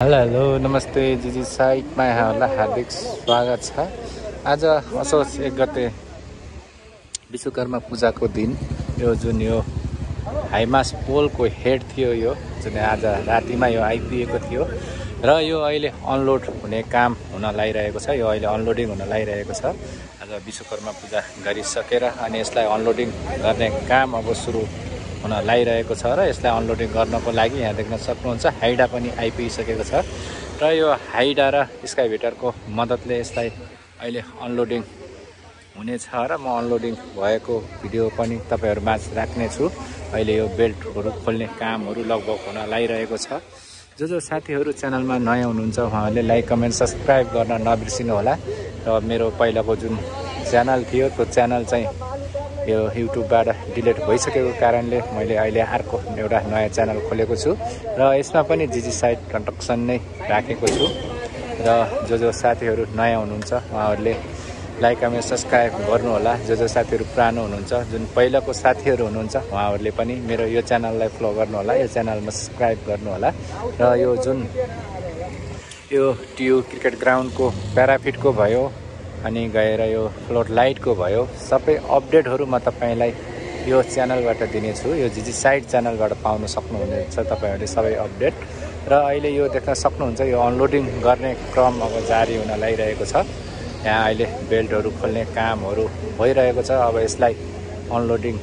Hello नमस्ते जिजी साइटमा यहाँहरूलाई हार्दिक स्वागत छ। आज असोज 1 गते विश्वकर्मा पूजाको दिन यो जुन यो हाइमास पोलको हेड थियो यो जुन आज रातिमा यो आइपुगेको थियो र यो अहिले अनलोड हुने काम हुन लागिरहेको छ। यो अहिले अनलोडिङ हुन लागिरहेको छ। आज विश्वकर्मा पूजा गरिसकेर अनि यसलाई अनलोडिङ गर्ने काम अब सुरु हुन लागिरहेको छ र यसलाई अनलोडिङ गर्नको लागि यहाँ देख्न सक्नुहुन्छ हाइडा पनि आइपुगिसकेको छ र यो हाइडा र स्काइभेटरको मद्दतले यसलाई अहिले अनलोडिङ हुनेछ र म अनलोडिङ भएको भिडियो पनि तपाईहरुमाझ राख्नेछु। अहिले यो बेल्टहरू खोल्ने कामहरू लगभग हुन लागिरहेको छ। जो साथीहरू च्यानलमा नयाँ हुनुहुन्छ उहाँहरूले लाइक कमेन्ट सब्स्क्राइब गर्न नबिर्सिनु होला र मेरो पहिलाको जुन च्यानल थियो त्यो च्यानल चाहिँ यो युट्युबबाट डिलिट भइसकेको कारणले मैले अहिले अर्को एउटा नयाँ च्यानल खोलेको छु र यसमा पनि जिजी साइट कन्स्ट्रक्सन नै राखेको छु र जो साथीहरू नयाँ हुनुहुन्छ उहाँहरूले लाइक कमेन्ट सब्स्क्राइब गर्नु होला। जो साथीहरू पुरानो हुनुहुन्छ जुन पहिलाको साथीहरू हुनुहुन्छ उहाँहरूले पनि मेरो यो च्यानललाई फलो गर्नु होला, यो च्यानलमा सब्स्क्राइब गर्नु होला र यो जुन यो टियु क्रिकेट ग्राउन्डको प्याराफिटको भयो अनि गएर यो फ्लोट लाइटको भयो सबै अपडेटहरू म तपाईलाई यो च्यानलबाट दिनेछु। यो जिजी साइट च्यानलबाट पाउन सक्नुहुनेछ तपाईहरुले सबै अपडेट र अहिले यो देख्न सक्नुहुन्छ यो अनलोडिङ गर्ने क्रम अब जारी हुन लागिरहेको छ। यहाँ अहिले बेल्टहरू खोल्ने कामहरू भइरहेको छ। अब यसलाई अनलोडिङ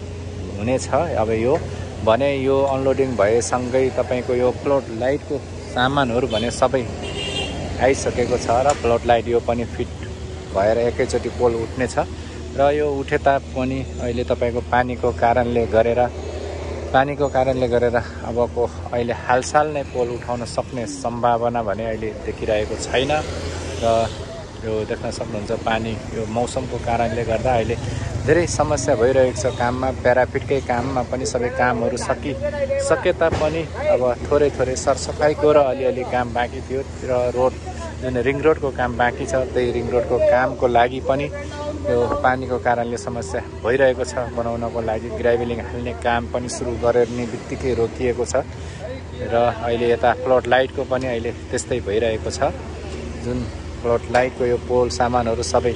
हुनेछ। अब यो भने यो अनलोडिङ भएसँगै तपाईको यो फ्लोट लाइटको सामानहरू भने सबै आइसकेको छ र फ्लोट लाइट यो पनि फिट भएर एकैचोटि पोल उठ्नेछ र यो उठे तापनि अहिले तपाईको पानीको कारणले गरेर अबको अहिले हालसाल नै पोल उठाउन सक्ने सम्भावना भने अहिले देखिरहेको छैन र यो देख्न सक्नुहुन्छ पानी यो मौसमको कारणले गर्दा अहिले धेरै समस्या भइरहेको छ काममा। प्याराफिटकै काममा पनि सबै कामहरू सके तापनि अब थोरै सरसफाइको र अलिअलि काम बाँकी थियो र रोड जुन रिङ रोडको काम बाँकी छ त्यही रिङ रोडको कामको लागि पनि यो पानीको कारणले समस्या भइरहेको छ। बनाउनको लागि ग्राभेलिङ हाल्ने काम पनि सुरु गर्ने बित्तिकै रोकिएको छ र अहिले यता फ्लोट लाइटको पनि अहिले त्यस्तै भइरहेको छ। जुन फ्लोट लाइटको यो पोल सामानहरू सबै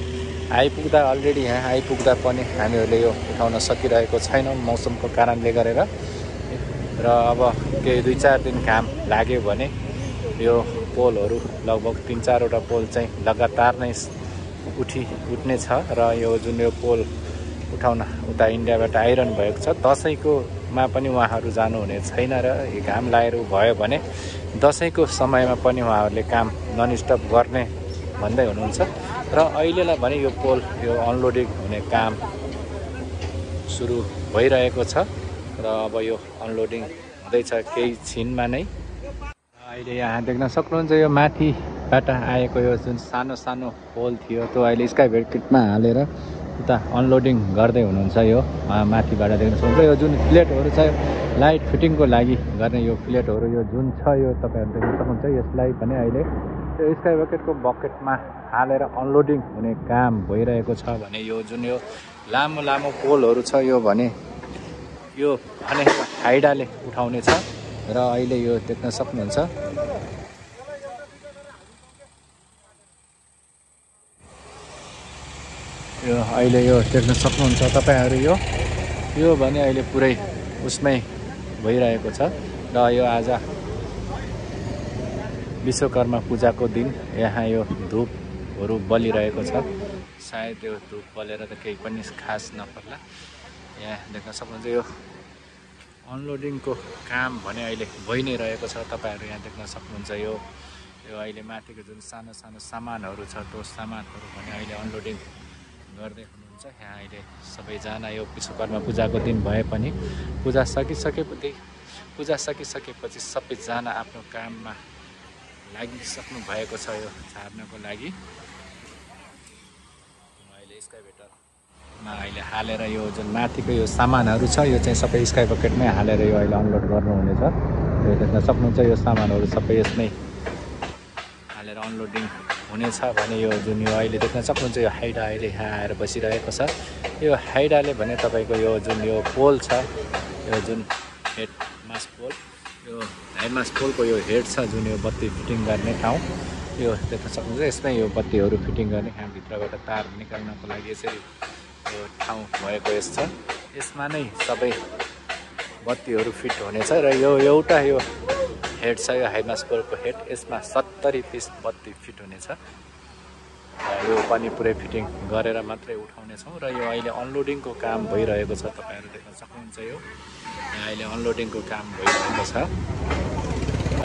आइपुग्दा अलरेडी यहाँ आइपुग्दा पनि हामीहरूले यो उठाउन सकिरहेको छैनौँ मौसमको कारणले गरेर र अब केही 2-4 दिन काम लाग्यो भने यो पोलहरू लगभग 3-4 वटा पोल चाहिँ लगातार नै उठ्ने छ र यो जुन यो पोल उठाउन उता इन्डियाबाट आइरहनु भएको छ दशैँकोमा पनि उहाँहरू जानुहुने छैन र घाम लागेर भयो भने दशैँको समयमा पनि उहाँहरूले काम ननस्टप गर्ने भन्दै हुनुहुन्छ र अहिलेलाई भने यो पोल यो अनलोडिङ हुने काम सुरु भइरहेको छ र अब यो अनलोडिङ हुँदैछ केही छिनमा नै। अहिले यहाँ देख्न सक्नुहुन्छ यो माथिबाट आएको यो जुन सानो पोल थियो त्यो अहिले स्काइभेटमा हालेर उता अनलोडिङ गर्दै हुनुहुन्छ। यो माथिबाट देख्न सक्नुहुन्छ यो जुन प्लेटहरू छ लाइट फिटिङको लागि गर्ने यो प्लेटहरू यो जुन छ यो तपाईहरु देख्न सक्नुहुन्छ यसलाई पनि अहिले यो स्काइभेटको बकेटमा हालेर अनलोडिङ हुने काम भइरहेको छ भने यो जुन यो लामो पोलहरू छ यो भने हाइडाले उठाउने छ र अहिले यो देख्न सक्नुहुन्छ यो अहिले यो देख्न सक्नुहुन्छ तपाईहरु यो भने अहिले पुरै उसमै भइरहेको छ र यो आज विश्वकर्मा पूजाको दिन यहाँ यो धूपहरू बलिरहेको छ। सायद यो धूप बलेर त केही पनि खास नपर्ला। यहाँ देख्न सक्नुहुन्छ यो अनलोडिङको काम भने अहिले भइ नै रहेको छ। तपाईहरु यहाँ देख्न सक्नुहुन्छ यो अहिले माथिको जुन सानो सामानहरू छ त्यो सामानहरू भने अहिले अनलोडिङ गर्दै हुनुहुन्छ। यहाँ अहिले सबैजना यो विश्वकर्मा पूजाको दिन भए पनि पूजा सकिसकेपछि सबैजना आफ्नो काममा लागिसक्नु भएको छ यो छाड्नको लागि। अहिले स्काइभेटरमा अहिले हालेर यो जुन माथिको यो सामानहरू छ यो चाहिँ सबै स्काइभेटमै हालेर यो अहिले अनलोड गर्नुहुनेछ। यो देख्न सक्नुहुन्छ यो सामानहरू सबै यसमै हालेर अनलोडिङ हुनेछ भने यो जुन यो अहिले देख्न सक्नुहुन्छ यो हाइडा अहिले यहाँ आएर बसिरहेको छ। यो हाइडाले भने तपाईको यो जुन यो पोल छ यो जुन हेड मास पोल यो हाइमास पोलको यो हेड छ जुन यो बत्ती फिटिङ गर्ने ठाउँ यो देख्न सक्नुहुन्छ। यसमै यो बत्तीहरू फिटिङ गर्ने यहाँ भित्रबाट तार निकाल्नको लागि यसरी यो ठाउँ भएको छ। यसमा नै सबै बत्तीहरू फिट हुनेछ र यो एउटा यो हेड छ यो हाइमास पोलको हेड, यसमा 70 पिस बत्ती फिट हुनेछ। यो पनि पुरै फिटिङ गरेर मात्रै उठाउनेछौँ र यो अहिले अनलोडिङको काम भइरहेको छ। तपाईँहरू देख्न सक्नुहुन्छ यो यहाँ अहिले अनलोडिङको काम भइरहेको छ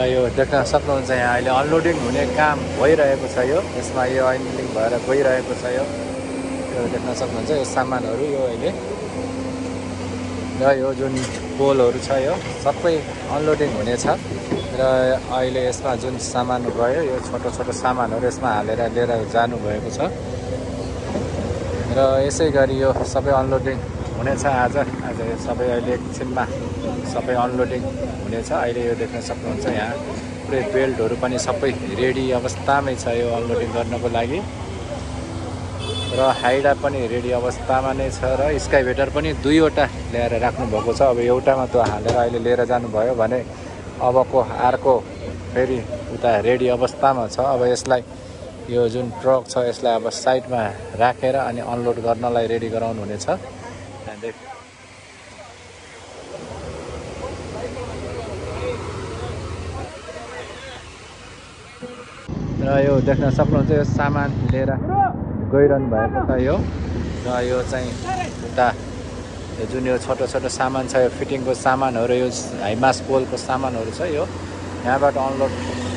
र यो देख्न सक्नुहुन्छ यहाँ अहिले अनलोडिङ हुने काम भइरहेको छ। यसमा यो अनलोडिङ भएर गइरहेको छ। यो देख्न सक्नुहुन्छ यो सामानहरू यो अहिले र यो जुन पोलहरू छ यो सबै अनलोडिङ हुनेछ र अहिले यसमा जुन सामान गयो यो छोटो छोटो सामानहरू यसमा हालेर लिएर जानुभएको छ र यसै गरी यो सबै अनलोडिङ हुनेछ। आज यो सबै अहिले एकछिनमा सबै अनलोडिङ हुनेछ। अहिले यो देख्न सक्नुहुन्छ यहाँ पुरै बेल्टहरू पनि सबै रेडी अवस्थामै छ यो अनलोडिङ गर्नको लागि र हाइडा पनि रेडी अवस्थामा नै छ र स्काइभेटर पनि 2वटा ल्याएर राख्नुभएको छ। अब एउटामा त्यो हालेर अहिले लिएर जानुभयो भने अबको अर्को फेरि उता रेडी अवस्थामा छ। अब यसलाई यो जुन ट्रक छ यसलाई अब साइडमा राखेर अनि अनलोड गर्नलाई रेडी गराउनु हुनेछ। र यो देख्न सक्नुहुन्छ यो सामान लिएर गइरहनु भएको छ यो र यो चाहिँ उता यो जुन यो छोटो छोटो सामान छ यो फिटिङको सामानहरू यो हाइमास पोलको सामानहरू छ यो यहाँबाट अनलोड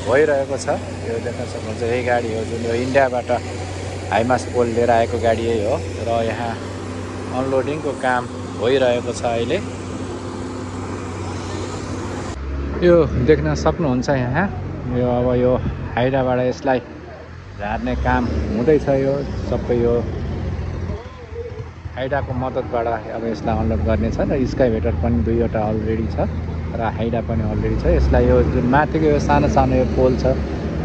भइरहेको छ। यो देख्न सक्नुहुन्छ यही गाडी हो जुन यो इन्डियाबाट हाइमास पोल लिएर आएको गाडी यही हो र यहाँ अनलोडिङको काम भइरहेको छ अहिले। यो देख्न सक्नुहुन्छ यहाँ यो अब यो हाइडाबाट यसलाई झार्ने काम हुँदैछ। यो सबै यो हाइडाको मद्दतबाट अब यसलाई अनलोड गर्नेछ र स्काइभेटर पनि 2वटा अलरेडी छ र हाइडा पनि अलरेडी छ। यसलाई यो जुन माथिको यो सानो सानो यो पोल छ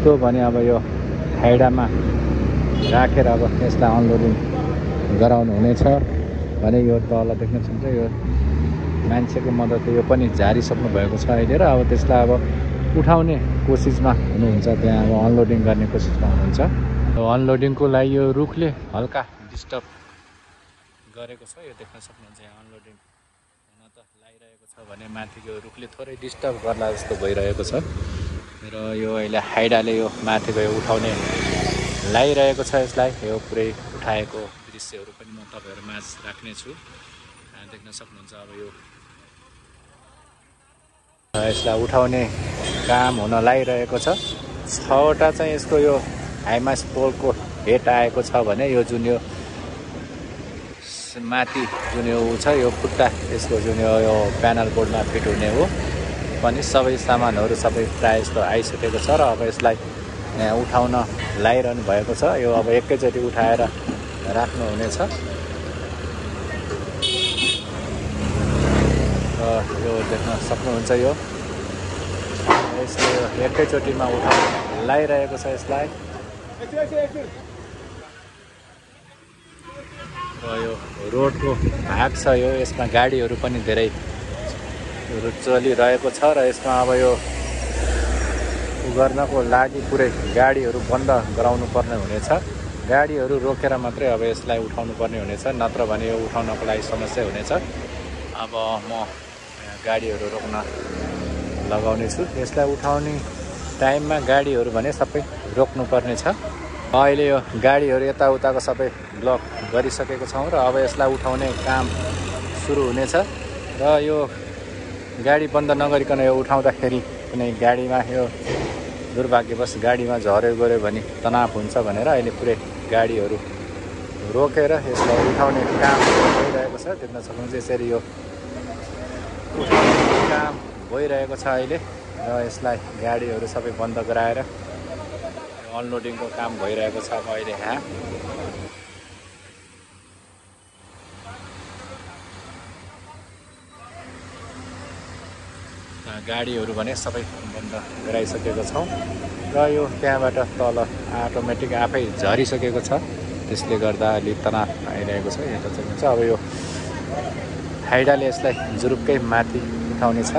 त्यो भने अब यो हाइडामा राखेर अब यसलाई अनलोडिङ गराउनु हुनेछ भने यो तल देख्न सक्नुहुन्छ यो मान्छेको मद्दतले यो पनि झारिसक्नु भएको छ अहिले र अब त्यसलाई अब उठाउने कोसिसमा हुनुहुन्छ। त्यहाँ अब अनलोडिङ गर्ने कोसिसमा हुनुहुन्छ। अनलोडिङको लागि यो रुखले हल्का डिस्टर्ब गरेको छ। यो देख्न सक्नुहुन्छ यहाँ अनलोडिङ हुन त लागिरहेको छ भने माथिको रुखले थोरै डिस्टर्ब गर्ला जस्तो भइरहेको छ र यो अहिले हाइडाले यो माथिको यो उठाउने लागिरहेको छ। यसलाई यो पुरै उठाएको दृश्यहरू पनि म तपाईँहरू माझ राख्नेछु। देख्न सक्नुहुन्छ अब यो यसलाई उठाउने काम हुन लागिरहेको छ। 6वटा चाहिँ यसको यो हाइमास पोलको हेड आएको छ भने यो जुन यो माथि जुन यो छ यो खुट्टा यसको जुन यो प्यानल बोर्डमा फिट हुने हो पनि सबै सामानहरू सबै प्रायः जस्तो आइसकेको छ र अब यसलाई उठाउन लागिरहनु भएको छ। यो अब एकैचोटि उठाएर राख्नुहुनेछ र यो देख्न सक्नुहुन्छ यो यसले एकैचोटिमा उठाउन लागिरहेको छ यसलाई र यो रोडको भाग छ यो यसमा गाडीहरू पनि धेरै चलिरहेको छ र यसमा अब यो गर्नको लागि पुरै गाडीहरू बन्द गराउनु पर्ने हुनेछ। गाडीहरू रोकेर मात्रै अब यसलाई उठाउनु पर्ने हुनेछ नत्र भने यो उठाउनको लागि समस्या हुनेछ। अब म गाडीहरू रोक्न लगाउने छु। यसलाई उठाउने टाइममा गाडीहरू भने सबै रोक्नुपर्ने छ। अहिले यो गाडीहरू यताउताको सबै ब्लक गरिसकेको छौँ र अब यसलाई उठाउने काम सुरु हुनेछ र यो गाडी बन्द नगरिकन यो उठाउँदाखेरि कुनै गाडीमा यो दुर्भाग्यवश गाडीमा झऱ्यो गऱ्यो भने तनाव हुन्छ भनेर अहिले पुरै गाडीहरू रोकेर यसलाई उठाउने काम भइरहेको छ। देख्न सक्नुहुन्छ यसरी यो उठाउने काम भइरहेको छ अहिले र यसलाई गाडीहरू सबै बन्द गराएर अनलोडिङको काम भइरहेको छ अहिले यहाँ। गाडीहरू भने सबै बन्द गराइसकेको छौँ र यो त्यहाँबाट तल अटोमेटिक आफै झरिसकेको छ। त्यसले गर्दा अलि तनाव आइरहेको छ। यहाँ त अब यो हाइडाले यसलाई जुरुक्कै माथि उठाउने छ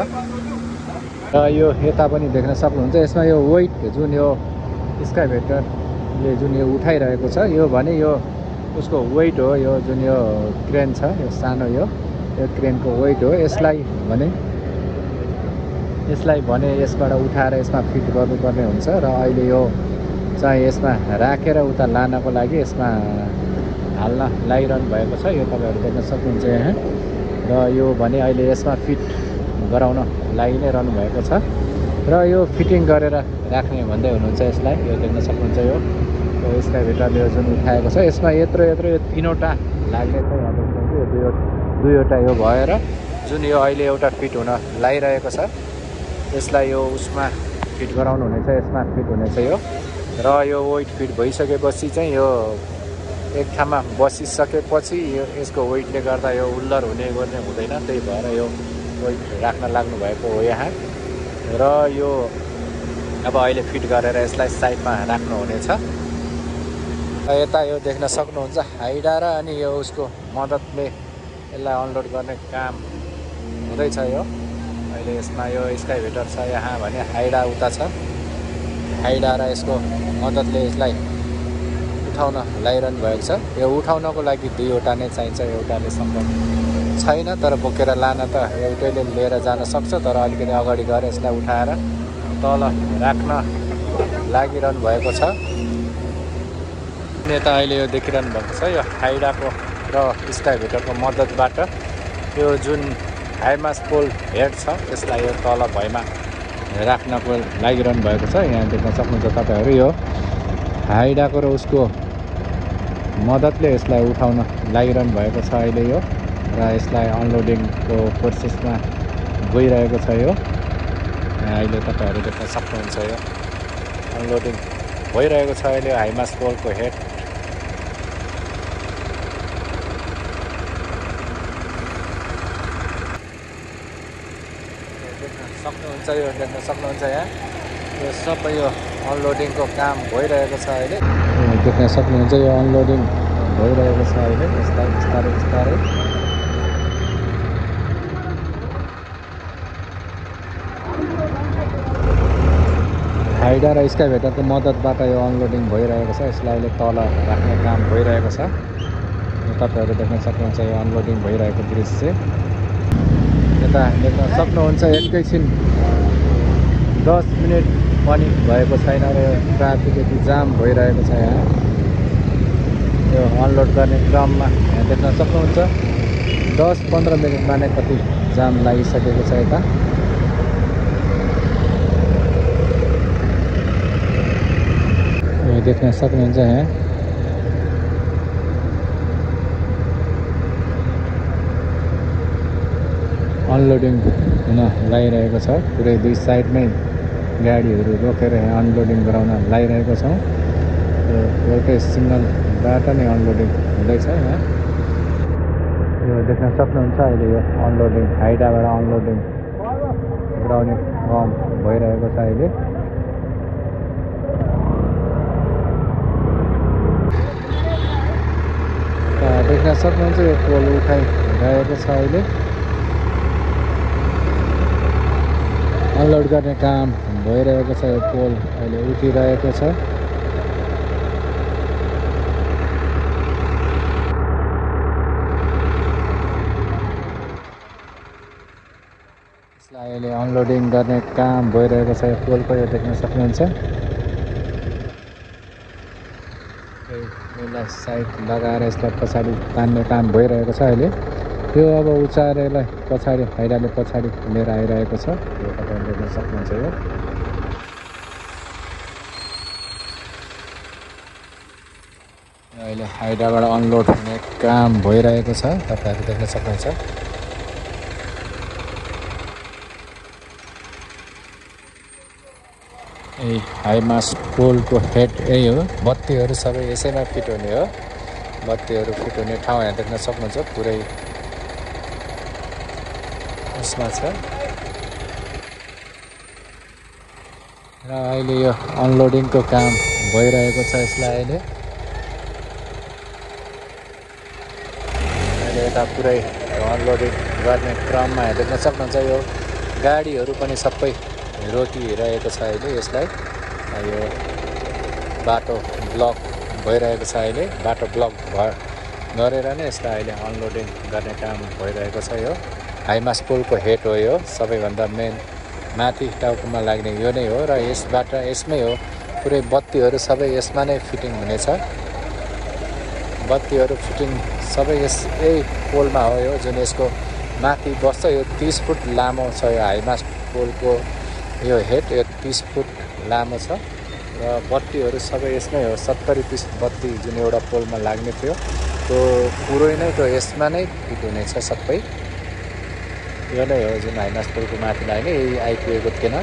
र यो यता पनि देख्न सक्नुहुन्छ। यसमा यो वेट जुन यो स्काइभेटरले जुन यो उठाइरहेको छ यो भने यो उसको वेट हो। यो जुन यो क्रेन छ यो सानो यो क्रेनको वेट हो। यसलाई भने यसबाट उठाएर यसमा फिट गर्नुपर्ने हुन्छ र अहिले यो चाहिँ यसमा राखेर उता लानको लागि यसमा हाल्न लागिरहनु भएको छ। यो तपाईँहरू देख्न सक्नुहुन्छ यहाँ। र यो भने अहिले यसमा फिट गराउन लागि नै रहनु भएको छ र यो फिटिङ गरेर राख्ने भन्दै हुनुहुन्छ यसलाई। यो देख्न सक्नुहुन्छ यो स्काइभेटरले यो जुन उठाएको छ यसमा यत्रो यो 3वटा लाग्ने चाहिँ यहाँ देख्नुहुन्छ। यो दुईवटा यो भएर जुन यो अहिले एउटा फिट हुन लागिरहेको छ यसलाई यो उसमा फिट गराउनु हुनेछ। यसमा फिट हुनेछ यो। र यो वेट फिट भइसकेपछि चाहिँ यो एक ठाउँमा बसिसकेपछि यो यसको वेटले गर्दा यो उल्लर हुने हुँदैन। त्यही भएर यो वेट राख्न लाग्नु भएको हो यहाँ। र यो अब अहिले फिट गरेर यसलाई साइडमा राख्नुहुनेछ। यता यो देख्न सक्नुहुन्छ हाइडा र अनि यो उसको मद्दतले यसलाई अनलोड गर्ने काम हुँदैछ। यो अहिले यसमा यो स्काइभेटर छ यहाँ भने हाइडा उता छ। हाइडा र यसको मद्दतले यसलाई उठाउन लागिरहनु भएको छ। यो उठाउनको लागि दुईवटा नै चाहिन्छ। एउटाले सम्भव छैन तर बोकेर लान त एउटैले लिएर जान सक्छ। तर अलिकति अगाडि गएर यसलाई उठाएर तल राख्न लागिरहनु भएको छ। यता अहिले यो देखिरहनु भएको छ यो हाइडाको र स्काइभेटरको मद्दतबाट यो जुन हाइमास पोल हेड छ त्यसलाई यो तल भएमा राख्नको लागिरहनु भएको छ। यहाँ देख्न सक्नुहुन्छ तपाईँहरू यो हाइडाको र उसको मद्दतले यसलाई उठाउन लागिरहनु भएको छ अहिले यो। र यसलाई अनलोडिङको प्रोसेसमा गइरहेको छ यो। अहिले तपाईँहरू देख्न सक्नुहुन्छ यो अनलोडिङ भइरहेको छ अहिले हाइमास पोलको हेड। देख्न सक्नुहुन्छ यहाँ यो सबै यो अनलोडिङको काम भइरहेको छ अहिले। देख्न सक्नुहुन्छ यो अनलोडिङ भइरहेको छ अहिले बिस्तारै बिस्तारै। हाइडा र स्काइभेटरको मद्दतबाट यो अनलोडिङ भइरहेको छ। यसलाई अहिले तल राख्ने काम भइरहेको छ। तपाईँहरू देख्न सक्नुहुन्छ यो अनलोडिङ भइरहेको दृश्य। यता देख्न सक्नुहुन्छ एकैछिन 10 मिनट पनि भएको छैन र ट्राफिक यति जाम भइरहेको छ यहाँ। यो अनलोड गर्ने क्रममा यहाँ देख्न सक्नुहुन्छ 10-15 मिनटमा नै कति जाम लागिसकेको छ यता। यो देख्न सक्नुहुन्छ यहाँ अनलोडिङ हुन लागिरहेको छ। पुरै दुई साइडमै गाडीहरू रोकेर यहाँ अनलोडिङ गराउन लागिरहेको छौँ। एउटै सिग्नलबाट नै अनलोडिङ हुँदैछ यहाँ। यो देख्न सक्नुहुन्छ अहिले यो अनलोडिङ हाइडाबाट अनलोडिङ गराउने काम भइरहेको छ अहिले। देख्न सक्नुहुन्छ यो पोल उठाइरहेको छ अहिले। अनलोड गर्ने काम भइरहेको छ। यो पोल अहिले उठिरहेको छ। यसलाई अहिले अनलोडिङ गर्ने काम भइरहेको छ यो पोलको। यो देख्न सक्नुहुन्छ यसलाई साइड लगाएर यसलाई पछाडि तान्ने काम भइरहेको छ अहिले। यो अब उचाएर यसलाई पछाडि हाइडाले पछाडि लिएर आइरहेको छ। यो तपाईँले देख्न सक्नुहुन्छ यो। अहिले हाइडाबाट अनलोड हुने काम भइरहेको छ। तपाईँहरू देख्न सक्नुहुन्छ। यही हाइमास पोलको हेड यही हो। बत्तीहरू सबै यसैमा फिट हुने हो। बत्तीहरू फिट हुने ठाउँ यहाँ देख्न सक्नुहुन्छ पुरै यसमा छ। र अहिले यो अनलोडिङको काम भइरहेको छ यसलाई अहिले। यता पुरै अनलोडिङ गर्ने क्रममा देख्न सक्नुहुन्छ यो गाडीहरू पनि सबै रोकिरहेको छ अहिले यसलाई। यो बाटो ब्लक भइरहेको छ अहिले। बाटो ब्लक गरेर नै यसलाई अहिले अनलोडिङ गर्ने काम भइरहेको छ। यो हाइमास पुलको हेड हो। यो सबैभन्दा मेन माथि टाउकोमा लाग्ने यो नै हो र यसबाट यसमै हो पुरै बत्तीहरू सबै यसमा नै फिटिङ हुनेछ। बत्तीहरू फिटिङ सबै यही पोलमा हो। यो जुन यसको माथि बस्छ यो 30 फुट लामो छ। यो हाइमास पोलको यो हेड यो 30 फुट लामो छ र बत्तीहरू सबै यसमै हो। 70-30 बत्ती जुन एउटा पोलमा लाग्ने थियो त्यो पुरै नै त्यो यसमा नै फिट हुनेछ सबै। यो नै हो जुन हाइमास पुलको माथि लाग्ने। यही आइपुगेको थिएन।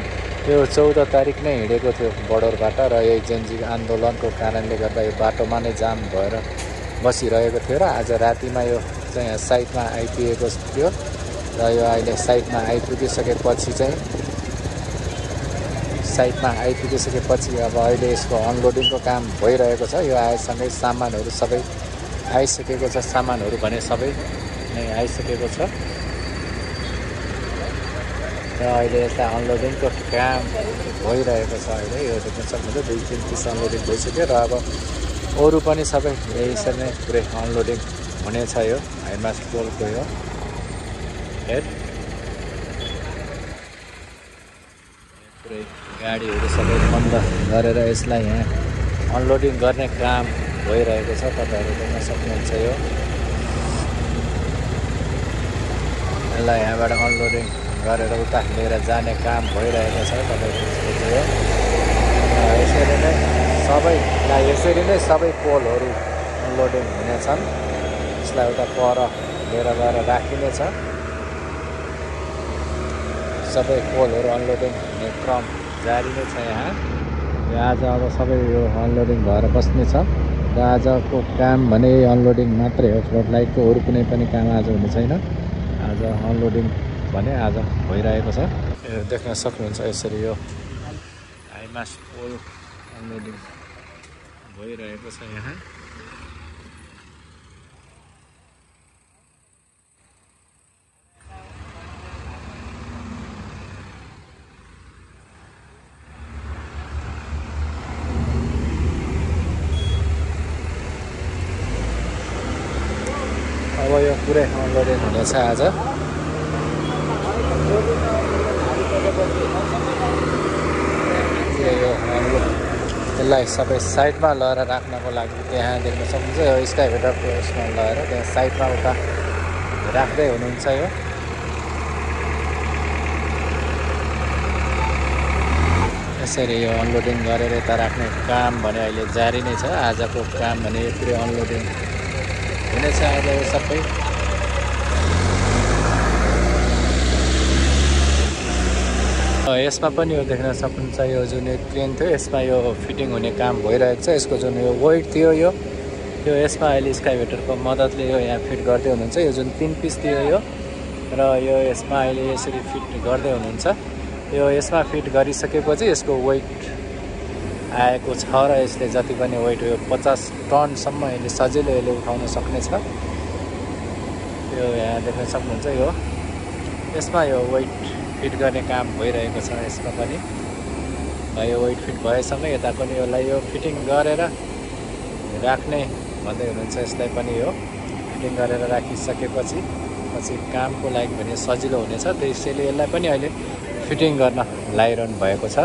यो 14 तारिक नै हिँडेको थियो बर्डरबाट र यही जेनजी आन्दोलनको कारणले गर्दा यो बाटोमा नै जाम भएर बसिरहेको थियो र आज रातिमा यो चाहिँ साइडमा आइपुगेको थियो र यो अहिले साइडमा आइपुगिसकेपछि अब अहिले यसको अनलोडिङको काम भइरहेको छ। यो आएसँगै सामानहरू सबै आइसकेको छ। सामानहरू भने सबै नै आइसकेको छ र अहिले यसलाई अनलोडिङको काम भइरहेको छ। अहिले यो देख्न सक्नुहुन्छ 2-3 पिस अनलोडिङ भइसक्यो र अब अरू पनि सबै यसरी नै पुरै अनलोडिङ हुनेछ। यो हाइमास पोलको यो हेड पुरै गाडीहरू सबै बन्द गरेर यसलाई यहाँ अनलोडिङ गर्ने काम भइरहेको छ। तपाईँहरू देख्न सक्नुहुन्छ यो यसलाई यहाँबाट अनलोडिङ गरेर उता लिएर जाने काम भइरहेको छ। तपाईँको यसरी नै सबै पोलहरू अनलोडिङ हुनेछन्। यसलाई उता पर लिएर गएर राखिनेछ। सबै पोलहरू अनलोडिङ हुने क्रम जारी नै छ। यहाँ आज अब सबै यो अनलोडिङ भएर बस्नेछ र आजको काम भने अनलोडिङ मात्रै हो। फ्लड लाइटको अरू कुनै पनि काम आज हुने छैन। आज अनलोडिङ भने आज भइरहेको छ। यो देख्न सक्नुहुन्छ यसरी यो हाइमास पोल अनलोडिङ भइरहेको छ। यहाँ अब यो पुरै अनलोडिङ हुनेछ आज। यसलाई सबै साइडमा लगेर राख्नको लागि त्यहाँ देख्न सक्नुहुन्छ यो स्काइभेटरको यसमा लगेर त्यहाँ साइडमा उता राख्दै हुनुहुन्छ। यो यसरी यो अनलोडिङ गरेर यता राख्ने काम भने अहिले जारी नै छ। आजको काम भने पुरै अनलोडिङ हुनेछ आज यो सबै। यसमा पनि यो देख्न सक्नुहुन्छ यो जुन क्रेन थियो यसमा यो फिटिङ हुने काम भइरहेको छ। यसको जुन यो वेट थियो यो यसमा अहिले स्काइभेटरको मद्दतले यो यहाँ फिट गर्दै हुनुहुन्छ। यो जुन 3 पिस थियो यो र यो यसमा अहिले यसरी फिट गर्दै हुनुहुन्छ। यो यसमा फिट गरिसकेपछि यसको वेट आएको छ र यसले जति पनि वेट हो यो 50 टनसम्म यसले सजिलो यसले उठाउन सक्नेछ। यो यहाँ देख्न सक्नुहुन्छ यो यसमा यो वेट फिट गर्ने काम भइरहेको छ। यसमा पनि यो वेट फिट भएसँगै यता पनि यसलाई यो फिटिङ गरेर राख्ने भन्दै हुनुहुन्छ। यसलाई पनि यो फिटिङ गरेर राखिसकेपछि कामको लागि भने सजिलो हुनेछ। त्यसैले यसलाई पनि अहिले फिटिङ गर्न लागिरहनु भएको छ।